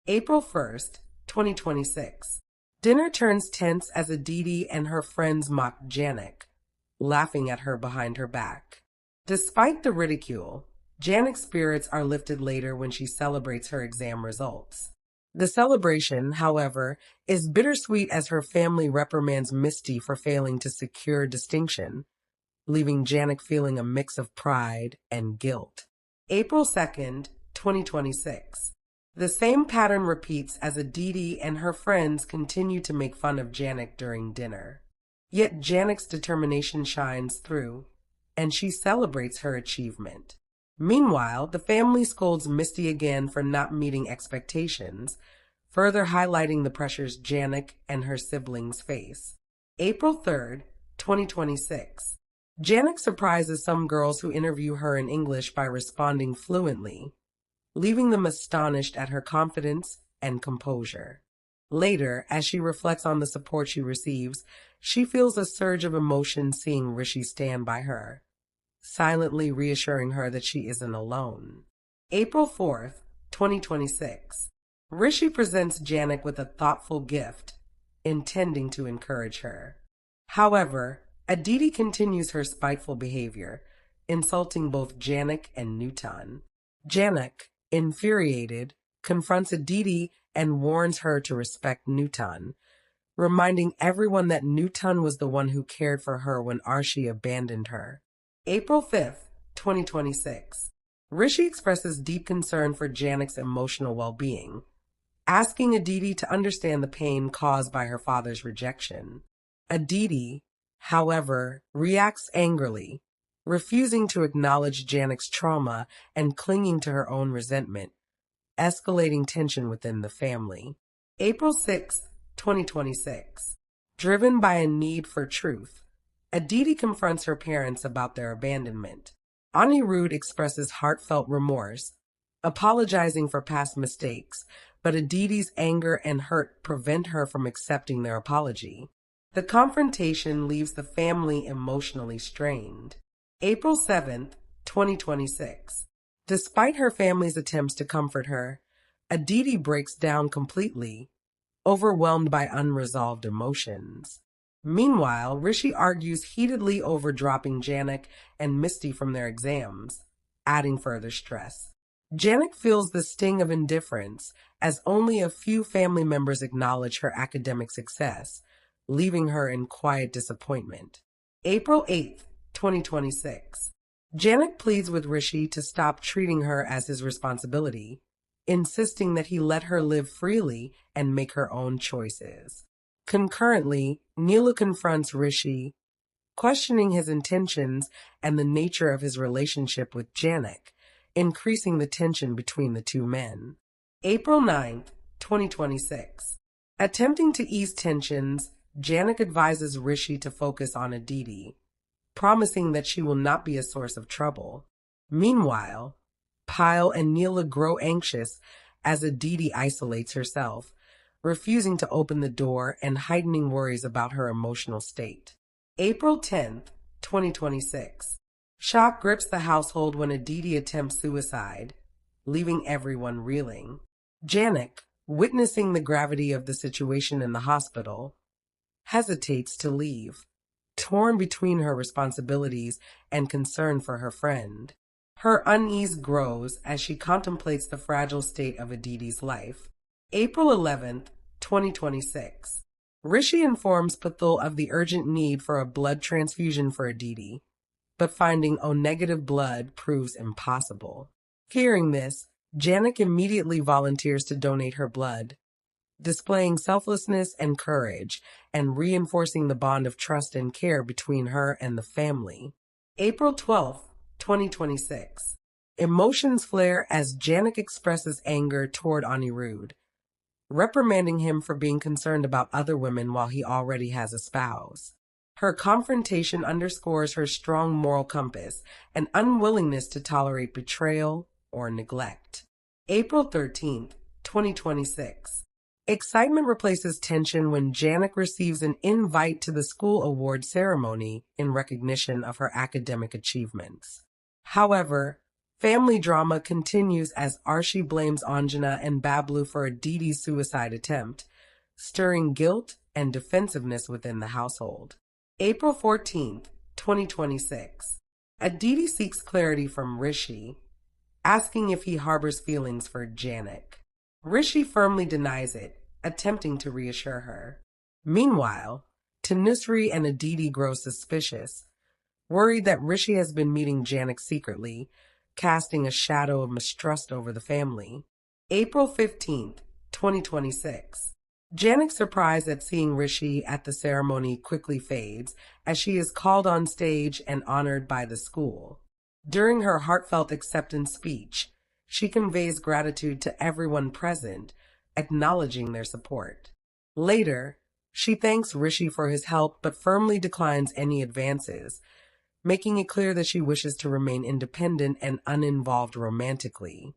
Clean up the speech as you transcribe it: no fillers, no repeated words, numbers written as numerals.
April 1st, 2026. Dinner turns tense as Aditi and her friends mock Jhanak, laughing at her behind her back. Despite the ridicule, Janek's spirits are lifted later when she celebrates her exam results. The celebration, however, is bittersweet as her family reprimands Misty for failing to secure distinction, leaving Jhanak feeling a mix of pride and guilt. April 2nd, 2026. The same pattern repeats as Aditi and her friends continue to make fun of Jhanak during dinner. Yet Janek's determination shines through, and she celebrates her achievement. Meanwhile, the family scolds Misty again for not meeting expectations, further highlighting the pressures Jhanak and her siblings face. April 3rd, 2026. Jhanak surprises some girls who interview her in English by responding fluently, leaving them astonished at her confidence and composure. Later, as she reflects on the support she receives, she feels a surge of emotion seeing Rishi stand by her, silently reassuring her that she isn't alone. April 4th, 2026. Rishi presents Jhanak with a thoughtful gift, intending to encourage her. However, Aditi continues her spiteful behavior, insulting both Jhanak and Nutan. Jhanak, infuriated, confronts Aditi and warns her to respect Nutan, reminding everyone that Nutan was the one who cared for her when Arshi abandoned her. April 5th, 2026. Rishi expresses deep concern for Janak's emotional well-being, asking Aditi to understand the pain caused by her father's rejection. Aditi, however, reacts angrily, refusing to acknowledge Janak's trauma and clinging to her own resentment, escalating tension within the family. April 6th, 2026. Driven by a need for truth, Aditi confronts her parents about their abandonment. Anirudh expresses heartfelt remorse, apologizing for past mistakes, but Aditi's anger and hurt prevent her from accepting their apology. The confrontation leaves the family emotionally strained. April 7th, 2026. Despite her family's attempts to comfort her, Aditi breaks down completely, overwhelmed by unresolved emotions. Meanwhile, Rishi argues heatedly over dropping Jhanak and Misty from their exams, adding further stress. Jhanak feels the sting of indifference as only a few family members acknowledge her academic success, leaving her in quiet disappointment. April 8th, 2026. Jhanak pleads with Rishi to stop treating her as his responsibility, insisting that he let her live freely and make her own choices. Concurrently, Neela confronts Rishi, questioning his intentions and the nature of his relationship with Jhanak, increasing the tension between the two men. April 9th, 2026. Attempting to ease tensions, Jhanak advises Rishi to focus on Aditi, promising that she will not be a source of trouble. Meanwhile, Pyle and Neela grow anxious as Aditi isolates herself, refusing to open the door and heightening worries about her emotional state. April 10th, 2026. Shock grips the household when Aditi attempts suicide, leaving everyone reeling. Jhanak, witnessing the gravity of the situation in the hospital, hesitates to leave, torn between her responsibilities and concern for her friend. Her unease grows as she contemplates the fragile state of Aditi's life. April 11th, 2026. Rishi informs Pathul of the urgent need for a blood transfusion for Aditi, but finding O-negative blood proves impossible. Hearing this, Jhanak immediately volunteers to donate her blood, displaying selflessness and courage and reinforcing the bond of trust and care between her and the family. April 12th, 2026. Emotions flare as Jhanak expresses anger toward Anirudh, reprimanding him for being concerned about other women while he already has a spouse. Her confrontation underscores her strong moral compass and unwillingness to tolerate betrayal or neglect. April 13th, 2026. Excitement replaces tension when Jhanak receives an invite to the school award ceremony in recognition of her academic achievements. However, Family drama continues as Arshi blames Anjana and Bablu for Aditi's suicide attempt, stirring guilt and defensiveness within the household. April 14th, 2026. Aditi seeks clarity from Rishi, asking if he harbors feelings for Jhanak. Rishi firmly denies it, attempting to reassure her. Meanwhile, Tanusri and Aditi grow suspicious, worried that Rishi has been meeting Jhanak secretly, casting a shadow of mistrust over the family. April 15th, 2026. Janak's surprise at seeing Rishi at the ceremony quickly fades as she is called on stage and honored by the school. During her heartfelt acceptance speech, she conveys gratitude to everyone present, acknowledging their support. Later, she thanks Rishi for his help but firmly declines any advances, making it clear that she wishes to remain independent and uninvolved romantically.